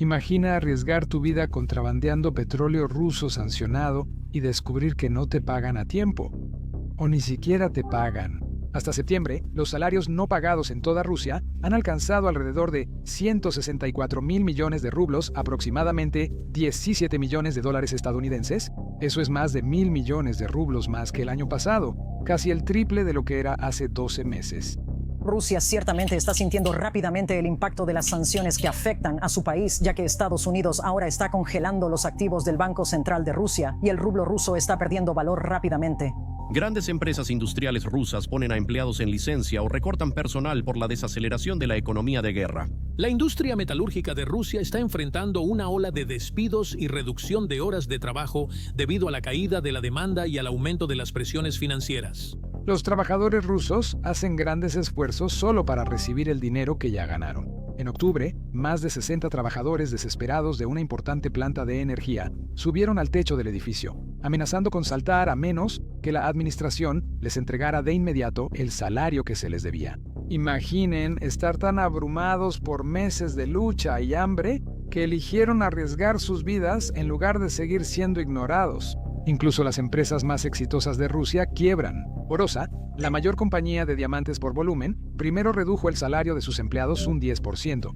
Imagina arriesgar tu vida contrabandeando petróleo ruso sancionado y descubrir que no te pagan a tiempo. O ni siquiera te pagan. Hasta septiembre, los salarios no pagados en toda Rusia han alcanzado alrededor de 164.000 millones de rublos, aproximadamente 17 millones de dólares estadounidenses. Eso es más de 1.000 millones de rublos más que el año pasado, casi el triple de lo que era hace 12 meses. Rusia ciertamente está sintiendo rápidamente el impacto de las sanciones que afectan a su país, ya que Estados Unidos ahora está congelando los activos del Banco Central de Rusia y el rublo ruso está perdiendo valor rápidamente. Grandes empresas industriales rusas ponen a empleados en licencia o recortan personal por la desaceleración de la economía de guerra. La industria metalúrgica de Rusia está enfrentando una ola de despidos y reducción de horas de trabajo debido a la caída de la demanda y al aumento de las presiones financieras. Los trabajadores rusos hacen grandes esfuerzos solo para recibir el dinero que ya ganaron. En octubre, más de 60 trabajadores desesperados de una importante planta de energía subieron al techo del edificio, amenazando con saltar a menos que la administración les entregara de inmediato el salario que se les debía. Imaginen estar tan abrumados por meses de lucha y hambre que eligieron arriesgar sus vidas en lugar de seguir siendo ignorados. Incluso las empresas más exitosas de Rusia quiebran. Orosa, la mayor compañía de diamantes por volumen, primero redujo el salario de sus empleados un 10%.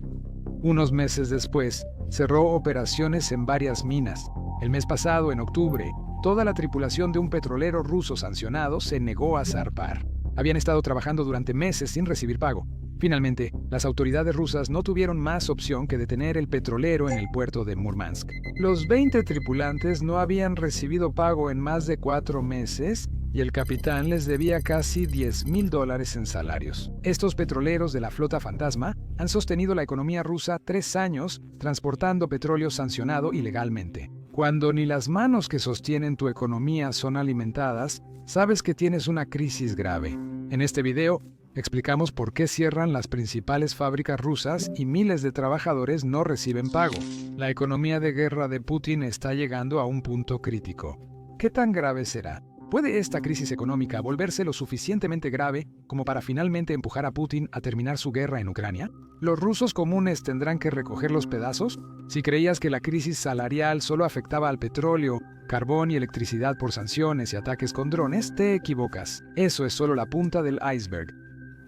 Unos meses después, cerró operaciones en varias minas. El mes pasado, en octubre, toda la tripulación de un petrolero ruso sancionado se negó a zarpar. Habían estado trabajando durante meses sin recibir pago. Finalmente, las autoridades rusas no tuvieron más opción que detener el petrolero en el puerto de Murmansk. Los 20 tripulantes no habían recibido pago en más de 4 meses y el capitán les debía casi $10.000 en salarios. Estos petroleros de la flota fantasma han sostenido la economía rusa 3 años transportando petróleo sancionado ilegalmente. Cuando ni las manos que sostienen tu economía son alimentadas, sabes que tienes una crisis grave. En este video, explicamos por qué cierran las principales fábricas rusas y miles de trabajadores no reciben pago. La economía de guerra de Putin está llegando a un punto crítico. ¿Qué tan grave será? ¿Puede esta crisis económica volverse lo suficientemente grave como para finalmente empujar a Putin a terminar su guerra en Ucrania? ¿Los rusos comunes tendrán que recoger los pedazos? Si creías que la crisis salarial solo afectaba al petróleo, carbón y electricidad por sanciones y ataques con drones, te equivocas. Eso es solo la punta del iceberg.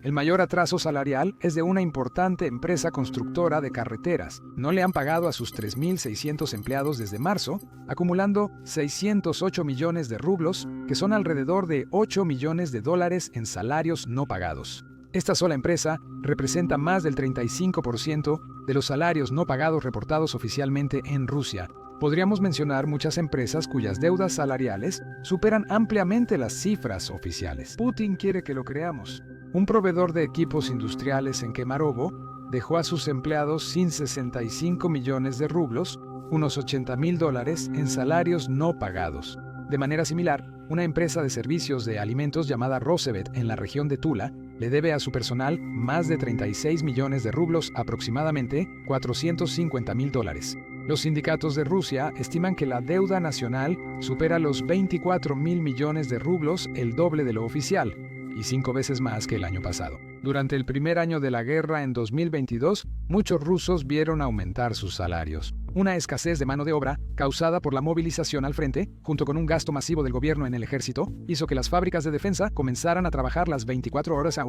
El mayor atraso salarial es de una importante empresa constructora de carreteras. No le han pagado a sus 3.600 empleados desde marzo, acumulando 608 millones de rublos, que son alrededor de 8 millones de dólares en salarios no pagados. Esta sola empresa representa más del 35% de los salarios no pagados reportados oficialmente en Rusia. Podríamos mencionar muchas empresas cuyas deudas salariales superan ampliamente las cifras oficiales. Putin quiere que lo creamos. Un proveedor de equipos industriales en Kemerovo dejó a sus empleados sin 65 millones de rublos, unos $80.000 en salarios no pagados. De manera similar, una empresa de servicios de alimentos llamada Rosevet en la región de Tula le debe a su personal más de 36 millones de rublos, aproximadamente $450.000. Los sindicatos de Rusia estiman que la deuda nacional supera los 24.000 millones de rublos, el doble de lo oficial, y 5 veces más que el año pasado. Durante el primer año de la guerra en 2022, muchos rusos vieron aumentar sus salarios. Una escasez de mano de obra, causada por la movilización al frente, junto con un gasto masivo del gobierno en el ejército, hizo que las fábricas de defensa comenzaran a trabajar las 24 horas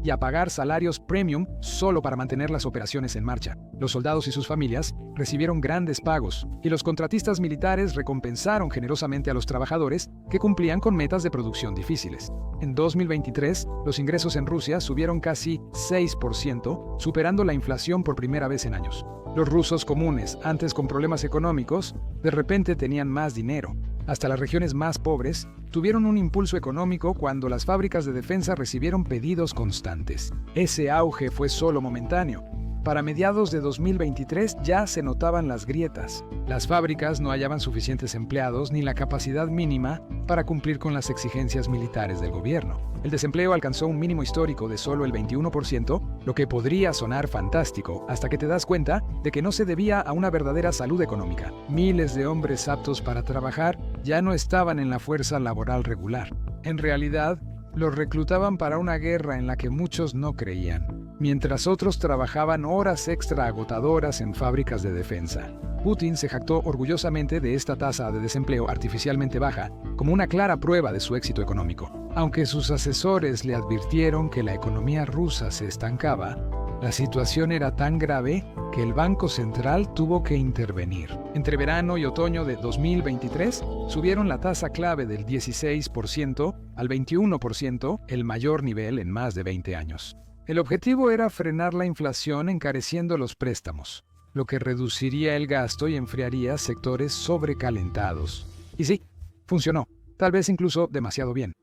y a pagar salarios premium solo para mantener las operaciones en marcha. Los soldados y sus familias recibieron grandes pagos, y los contratistas militares recompensaron generosamente a los trabajadores que cumplían con metas de producción difíciles. En 2023, los ingresos en Rusia subieron casi 6%, superando la inflación por primera vez en años. Los rusos comunes, antes con problemas económicos, de repente tenían más dinero. Hasta las regiones más pobres tuvieron un impulso económico cuando las fábricas de defensa recibieron pedidos constantes. Ese auge fue solo momentáneo. Para mediados de 2023 ya se notaban las grietas. Las fábricas no hallaban suficientes empleados ni la capacidad mínima para cumplir con las exigencias militares del gobierno. El desempleo alcanzó un mínimo histórico de solo el 21%, lo que podría sonar fantástico, hasta que te das cuenta de que no se debía a una verdadera salud económica. Miles de hombres aptos para trabajar ya no estaban en la fuerza laboral regular. En realidad, los reclutaban para una guerra en la que muchos no creían. mientras otros trabajaban horas extra agotadoras en fábricas de defensa. Putin se jactó orgullosamente de esta tasa de desempleo artificialmente baja como una clara prueba de su éxito económico. Aunque sus asesores le advirtieron que la economía rusa se estancaba, la situación era tan grave que el Banco Central tuvo que intervenir. Entre verano y otoño de 2023, subieron la tasa clave del 16% al 21%, el mayor nivel en más de 20 años. El objetivo era frenar la inflación encareciendo los préstamos, lo que reduciría el gasto y enfriaría sectores sobrecalentados. Y sí, funcionó, tal vez incluso demasiado bien.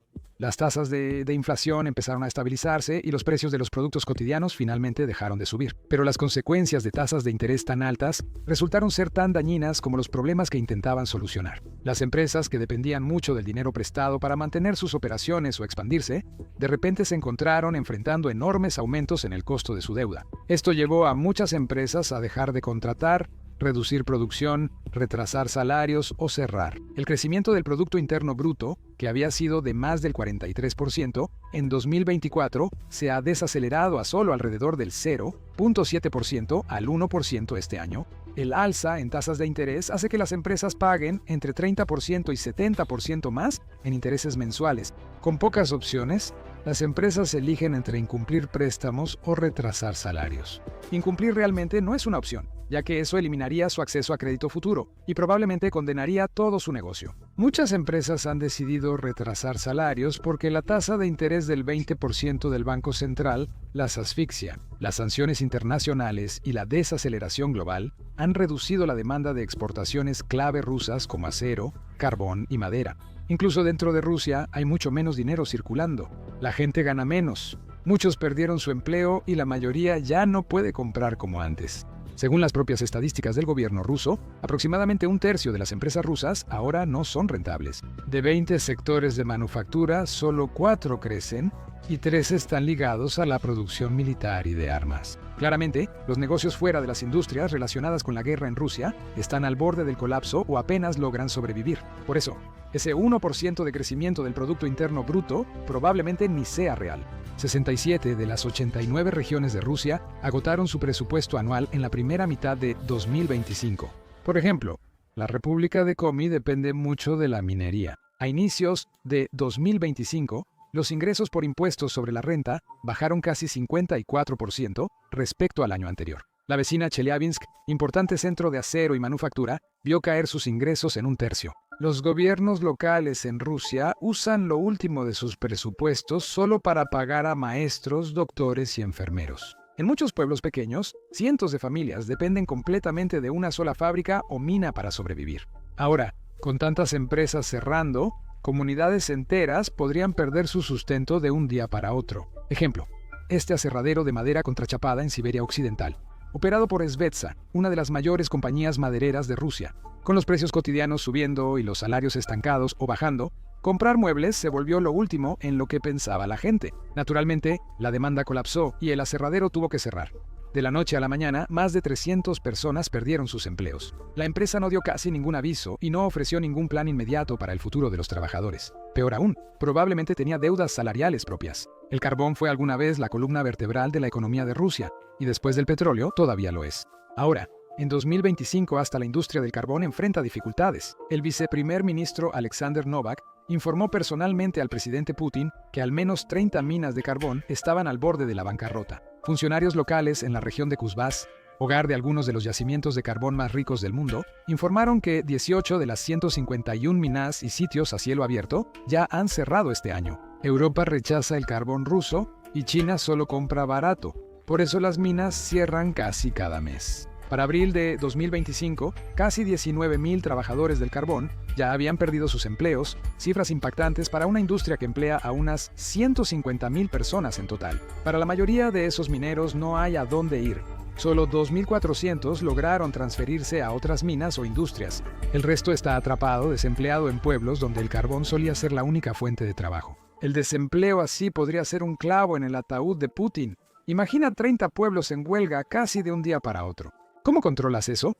Las tasas de inflación empezaron a estabilizarse y los precios de los productos cotidianos finalmente dejaron de subir. Pero las consecuencias de tasas de interés tan altas resultaron ser tan dañinas como los problemas que intentaban solucionar. Las empresas que dependían mucho del dinero prestado para mantener sus operaciones o expandirse, de repente se encontraron enfrentando enormes aumentos en el costo de su deuda. Esto llevó a muchas empresas a dejar de contratar, reducir producción, retrasar salarios o cerrar. El crecimiento del Producto Interno Bruto, que había sido de más del 43%, en 2024 se ha desacelerado a solo alrededor del 0.7% al 1% este año. El alza en tasas de interés hace que las empresas paguen entre 30% y 70% más en intereses mensuales. Con pocas opciones, las empresas eligen entre incumplir préstamos o retrasar salarios. Incumplir realmente no es una opción, ya que eso eliminaría su acceso a crédito futuro y probablemente condenaría todo su negocio. Muchas empresas han decidido retrasar salarios porque la tasa de interés del 20% del Banco Central las asfixia. Las sanciones internacionales y la desaceleración global han reducido la demanda de exportaciones clave rusas como acero, carbón y madera. Incluso dentro de Rusia hay mucho menos dinero circulando. La gente gana menos. Muchos perdieron su empleo y la mayoría ya no puede comprar como antes. Según las propias estadísticas del gobierno ruso, aproximadamente un tercio de las empresas rusas ahora no son rentables. De 20 sectores de manufactura, solo 4 crecen y 3 están ligados a la producción militar y de armas. Claramente, los negocios fuera de las industrias relacionadas con la guerra en Rusia están al borde del colapso o apenas logran sobrevivir. Por eso, ese 1% de crecimiento del Producto Interno Bruto probablemente ni sea real. 67 de las 89 regiones de Rusia agotaron su presupuesto anual en la primera mitad de 2025. Por ejemplo, la República de Komi depende mucho de la minería. A inicios de 2025, los ingresos por impuestos sobre la renta bajaron casi 54% respecto al año anterior. La vecina Chelyabinsk, importante centro de acero y manufactura, vio caer sus ingresos en un tercio. Los gobiernos locales en Rusia usan lo último de sus presupuestos solo para pagar a maestros, doctores y enfermeros. En muchos pueblos pequeños, cientos de familias dependen completamente de una sola fábrica o mina para sobrevivir. Ahora, con tantas empresas cerrando, comunidades enteras podrían perder su sustento de un día para otro. Ejemplo, este aserradero de madera contrachapada en Siberia Occidental, operado por Svetsa, una de las mayores compañías madereras de Rusia. Con los precios cotidianos subiendo y los salarios estancados o bajando, comprar muebles se volvió lo último en lo que pensaba la gente. Naturalmente, la demanda colapsó y el aserradero tuvo que cerrar. De la noche a la mañana, más de 300 personas perdieron sus empleos. La empresa no dio casi ningún aviso y no ofreció ningún plan inmediato para el futuro de los trabajadores. Peor aún, probablemente tenía deudas salariales propias. El carbón fue alguna vez la columna vertebral de la economía de Rusia, y después del petróleo todavía lo es. Ahora, en 2025 hasta la industria del carbón enfrenta dificultades. El viceprimer ministro Alexander Novak informó personalmente al presidente Putin que al menos 30 minas de carbón estaban al borde de la bancarrota. Funcionarios locales en la región de Kuzbás, hogar de algunos de los yacimientos de carbón más ricos del mundo, informaron que 18 de las 151 minas y sitios a cielo abierto ya han cerrado este año. Europa rechaza el carbón ruso y China solo compra barato. Por eso las minas cierran casi cada mes. Para abril de 2025, casi 19,000 trabajadores del carbón ya habían perdido sus empleos, cifras impactantes para una industria que emplea a unas 150,000 personas en total. Para la mayoría de esos mineros no hay a dónde ir. Solo 2,400 lograron transferirse a otras minas o industrias. El resto está atrapado, desempleado en pueblos donde el carbón solía ser la única fuente de trabajo. El desempleo así podría ser un clavo en el ataúd de Putin. Imagina 30 pueblos en huelga casi de un día para otro. ¿Cómo controlas eso?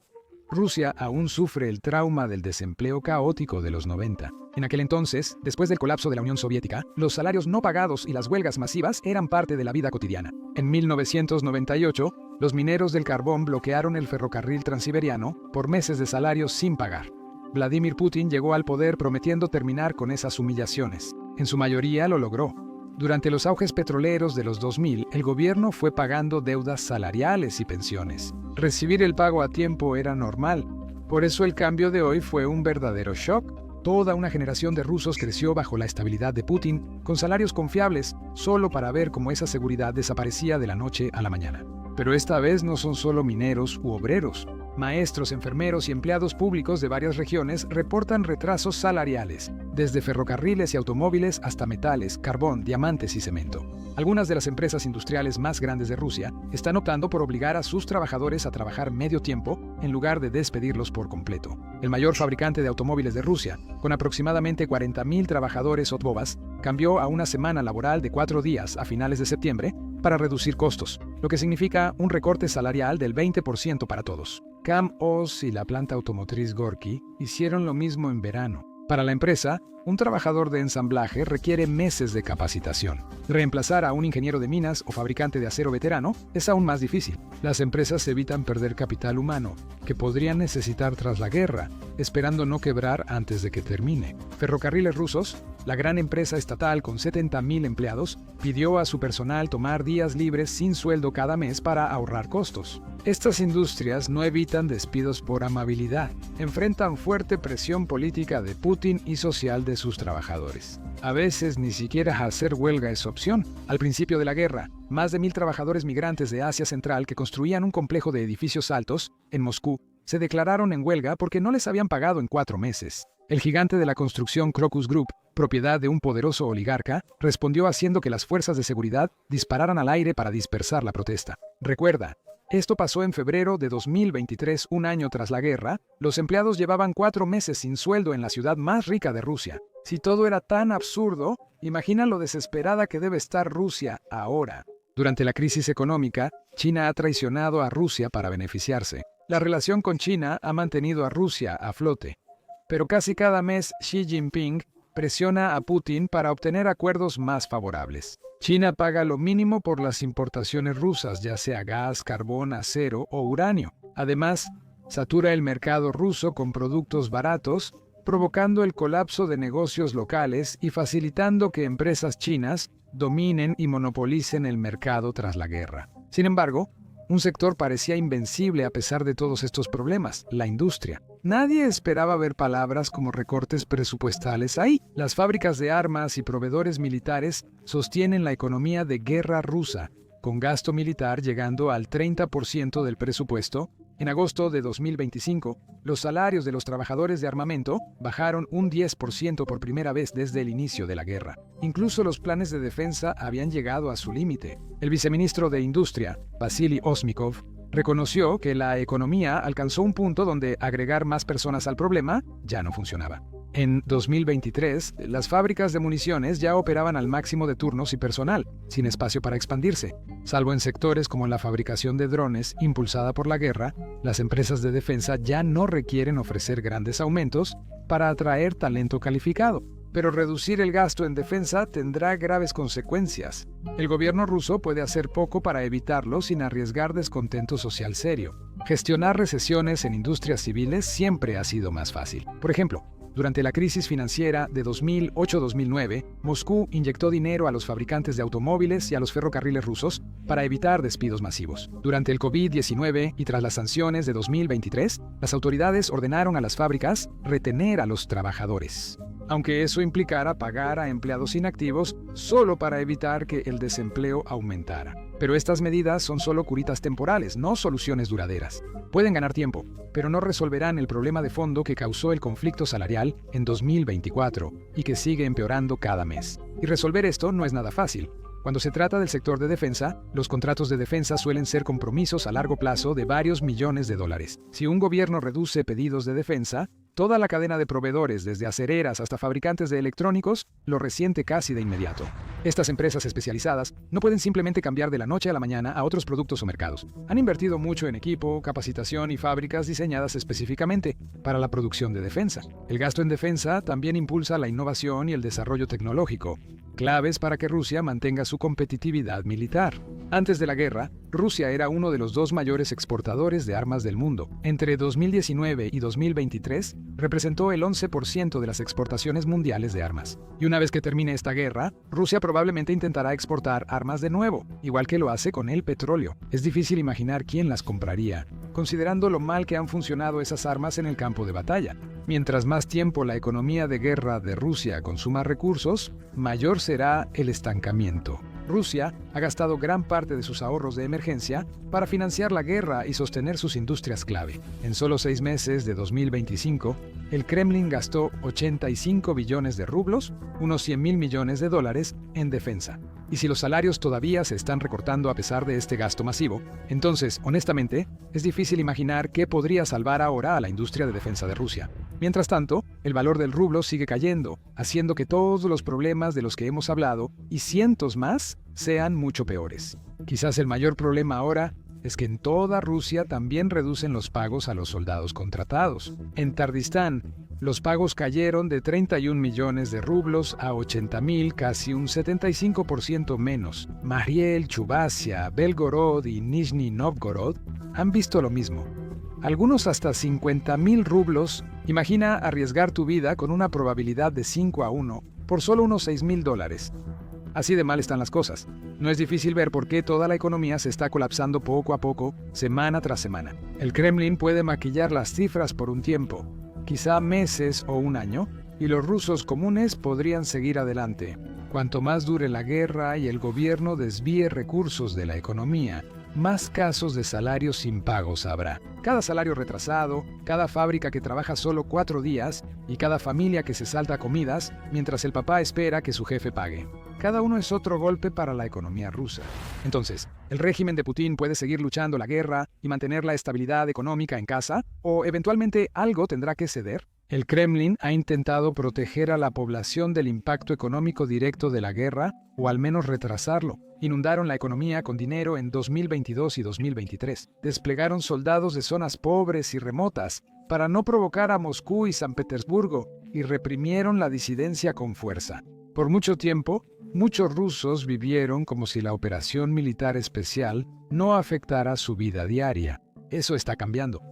Rusia aún sufre el trauma del desempleo caótico de los 90. En aquel entonces, después del colapso de la Unión Soviética, los salarios no pagados y las huelgas masivas eran parte de la vida cotidiana. En 1998, los mineros del carbón bloquearon el ferrocarril transiberiano por meses de salarios sin pagar. Vladimir Putin llegó al poder prometiendo terminar con esas humillaciones. En su mayoría lo logró. Durante los auges petroleros de los 2000, el gobierno fue pagando deudas salariales y pensiones. Recibir el pago a tiempo era normal. Por eso el cambio de hoy fue un verdadero shock. Toda una generación de rusos creció bajo la estabilidad de Putin, con salarios confiables, solo para ver cómo esa seguridad desaparecía de la noche a la mañana. Pero esta vez no son solo mineros u obreros. Maestros, enfermeros y empleados públicos de varias regiones reportan retrasos salariales, desde ferrocarriles y automóviles hasta metales, carbón, diamantes y cemento. Algunas de las empresas industriales más grandes de Rusia están optando por obligar a sus trabajadores a trabajar medio tiempo en lugar de despedirlos por completo. El mayor fabricante de automóviles de Rusia, con aproximadamente 40.000 trabajadores Otvovas, cambió a una semana laboral de 4 días a finales de septiembre para reducir costos, lo que significa un recorte salarial del 20% para todos. CAM-OZ y la planta automotriz Gorky hicieron lo mismo en verano. Para la empresa, un trabajador de ensamblaje requiere meses de capacitación. Reemplazar a un ingeniero de minas o fabricante de acero veterano es aún más difícil. Las empresas evitan perder capital humano, que podrían necesitar tras la guerra, esperando no quebrar antes de que termine. Ferrocarriles Rusos, la gran empresa estatal con 70.000 empleados, pidió a su personal tomar días libres sin sueldo cada mes para ahorrar costos. Estas industrias no evitan despidos por amabilidad, enfrentan fuerte presión política de Putin y social de sus trabajadores. A veces ni siquiera hacer huelga es opción. Al principio de la guerra, más de 1.000 trabajadores migrantes de Asia Central que construían un complejo de edificios altos en Moscú se declararon en huelga porque no les habían pagado en 4 meses. El gigante de la construcción Crocus Group, propiedad de un poderoso oligarca, respondió haciendo que las fuerzas de seguridad dispararan al aire para dispersar la protesta. Recuerda, esto pasó en febrero de 2023, un año tras la guerra. Los empleados llevaban 4 meses sin sueldo en la ciudad más rica de Rusia. Si todo era tan absurdo, imagina lo desesperada que debe estar Rusia ahora. Durante la crisis económica, China ha traicionado a Rusia para beneficiarse. La relación con China ha mantenido a Rusia a flote. Pero casi cada mes Xi Jinping presiona a Putin para obtener acuerdos más favorables. China paga lo mínimo por las importaciones rusas, ya sea gas, carbón, acero o uranio. Además, satura el mercado ruso con productos baratos, provocando el colapso de negocios locales y facilitando que empresas chinas dominen y monopolicen el mercado tras la guerra. Sin embargo, un sector parecía invencible a pesar de todos estos problemas: la industria. Nadie esperaba ver palabras como recortes presupuestales ahí. Las fábricas de armas y proveedores militares sostienen la economía de guerra rusa, con gasto militar llegando al 30% del presupuesto. En agosto de 2025, los salarios de los trabajadores de armamento bajaron un 10% por primera vez desde el inicio de la guerra. Incluso los planes de defensa habían llegado a su límite. El viceministro de Industria, Vasily Osmikov, reconoció que la economía alcanzó un punto donde agregar más personas al problema ya no funcionaba. En 2023, las fábricas de municiones ya operaban al máximo de turnos y personal, sin espacio para expandirse. Salvo en sectores como la fabricación de drones impulsada por la guerra, las empresas de defensa ya no requieren ofrecer grandes aumentos para atraer talento calificado. Pero reducir el gasto en defensa tendrá graves consecuencias. El gobierno ruso puede hacer poco para evitarlo sin arriesgar descontento social serio. Gestionar recesiones en industrias civiles siempre ha sido más fácil. Por ejemplo, durante la crisis financiera de 2008-2009, Moscú inyectó dinero a los fabricantes de automóviles y a los ferrocarriles rusos para evitar despidos masivos. Durante el COVID-19 y tras las sanciones de 2023, las autoridades ordenaron a las fábricas retener a los trabajadores, aunque eso implicara pagar a empleados inactivos solo para evitar que el desempleo aumentara. Pero estas medidas son solo curitas temporales, no soluciones duraderas. Pueden ganar tiempo, pero no resolverán el problema de fondo que causó el conflicto salarial en 2024 y que sigue empeorando cada mes. Y resolver esto no es nada fácil. Cuando se trata del sector de defensa, los contratos de defensa suelen ser compromisos a largo plazo de varios millones de dólares. Si un gobierno reduce pedidos de defensa, toda la cadena de proveedores, desde acereras hasta fabricantes de electrónicos, lo resiente casi de inmediato. Estas empresas especializadas no pueden simplemente cambiar de la noche a la mañana a otros productos o mercados. Han invertido mucho en equipo, capacitación y fábricas diseñadas específicamente para la producción de defensa. El gasto en defensa también impulsa la innovación y el desarrollo tecnológico, claves para que Rusia mantenga su competitividad militar. Antes de la guerra, Rusia era uno de los dos mayores exportadores de armas del mundo. Entre 2019 y 2023, representó el 11% de las exportaciones mundiales de armas. Y una vez que termine esta guerra, Rusia probablemente intentará exportar armas de nuevo, igual que lo hace con el petróleo. Es difícil imaginar quién las compraría, considerando lo mal que han funcionado esas armas en el campo de batalla. Mientras más tiempo la economía de guerra de Rusia consuma recursos, mayor será el estancamiento. Rusia ha gastado gran parte de sus ahorros de emergencia para financiar la guerra y sostener sus industrias clave. En solo 6 meses de 2025, el Kremlin gastó 85 billones de rublos, unos 100.000 millones de dólares, en defensa. Y si los salarios todavía se están recortando a pesar de este gasto masivo, entonces, honestamente, es difícil imaginar qué podría salvar ahora a la industria de defensa de Rusia. Mientras tanto, el valor del rublo sigue cayendo, haciendo que todos los problemas de los que hemos hablado, y cientos más, sean mucho peores. Quizás el mayor problema ahora es que en toda Rusia también reducen los pagos a los soldados contratados. En Tardistán, los pagos cayeron de 31 millones de rublos a 80.000, casi un 75% menos. Mariel, Chubasia, Belgorod y Nizhny Novgorod han visto lo mismo. Algunos hasta 50.000 rublos. Imagina arriesgar tu vida con una probabilidad de 5-1 por solo unos $6.000. Así de mal están las cosas. No es difícil ver por qué toda la economía se está colapsando poco a poco, semana tras semana. El Kremlin puede maquillar las cifras por un tiempo, quizá meses o un año, y los rusos comunes podrían seguir adelante. Cuanto más dure la guerra y el gobierno desvíe recursos de la economía, más casos de salarios sin pagos habrá. Cada salario retrasado, cada fábrica que trabaja solo 4 días y cada familia que se salta comidas mientras el papá espera que su jefe pague. Cada uno es otro golpe para la economía rusa. Entonces, ¿el régimen de Putin puede seguir luchando la guerra y mantener la estabilidad económica en casa? ¿O eventualmente algo tendrá que ceder? El Kremlin ha intentado proteger a la población del impacto económico directo de la guerra, o al menos retrasarlo. Inundaron la economía con dinero en 2022 y 2023. Desplegaron soldados de zonas pobres y remotas para no provocar a Moscú y San Petersburgo, y reprimieron la disidencia con fuerza. Por mucho tiempo, muchos rusos vivieron como si la operación militar especial no afectara su vida diaria. Eso está cambiando.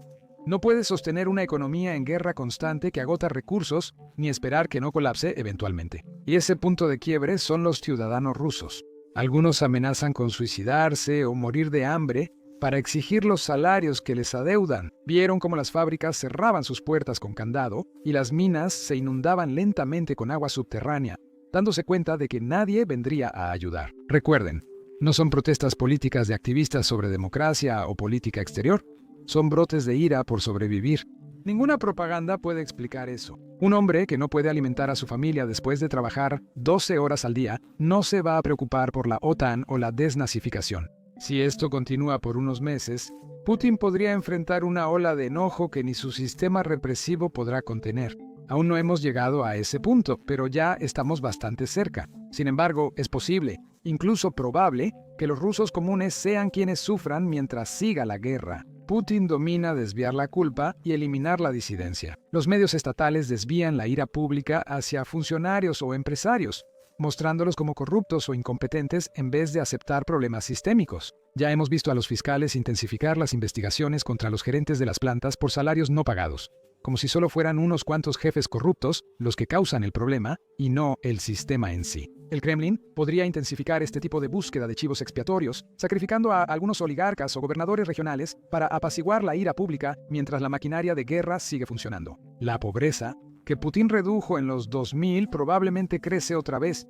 No puedes sostener una economía en guerra constante que agota recursos, ni esperar que no colapse eventualmente. Y ese punto de quiebre son los ciudadanos rusos. Algunos amenazan con suicidarse o morir de hambre para exigir los salarios que les adeudan. Vieron cómo las fábricas cerraban sus puertas con candado y las minas se inundaban lentamente con agua subterránea, dándose cuenta de que nadie vendría a ayudar. Recuerden, no son protestas políticas de activistas sobre democracia o política exterior. Son brotes de ira por sobrevivir. Ninguna propaganda puede explicar eso. Un hombre que no puede alimentar a su familia después de trabajar 12 horas al día no se va a preocupar por la OTAN o la desnazificación. Si esto continúa por unos meses, Putin podría enfrentar una ola de enojo que ni su sistema represivo podrá contener. Aún no hemos llegado a ese punto, pero ya estamos bastante cerca. Sin embargo, es posible, incluso probable, que los rusos comunes sean quienes sufran mientras siga la guerra. Putin domina desviar la culpa y eliminar la disidencia. Los medios estatales desvían la ira pública hacia funcionarios o empresarios, mostrándolos como corruptos o incompetentes en vez de aceptar problemas sistémicos. Ya hemos visto a los fiscales intensificar las investigaciones contra los gerentes de las plantas por salarios no pagados, como si solo fueran unos cuantos jefes corruptos los que causan el problema y no el sistema en sí. El Kremlin podría intensificar este tipo de búsqueda de chivos expiatorios, sacrificando a algunos oligarcas o gobernadores regionales para apaciguar la ira pública mientras la maquinaria de guerra sigue funcionando. La pobreza, que Putin redujo en los 2000, probablemente crece otra vez,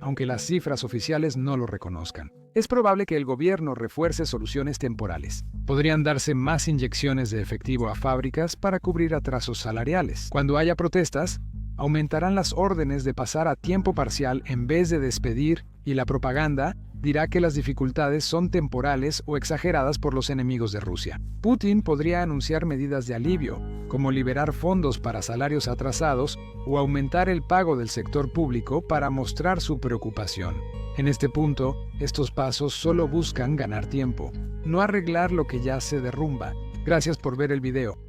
aunque las cifras oficiales no lo reconozcan. Es probable que el gobierno refuerce soluciones temporales. Podrían darse más inyecciones de efectivo a fábricas para cubrir atrasos salariales. Cuando haya protestas, aumentarán las órdenes de pasar a tiempo parcial en vez de despedir, y la propaganda dirá que las dificultades son temporales o exageradas por los enemigos de Rusia. Putin podría anunciar medidas de alivio, como liberar fondos para salarios atrasados o aumentar el pago del sector público para mostrar su preocupación. En este punto, estos pasos solo buscan ganar tiempo, no arreglar lo que ya se derrumba. Gracias por ver el video.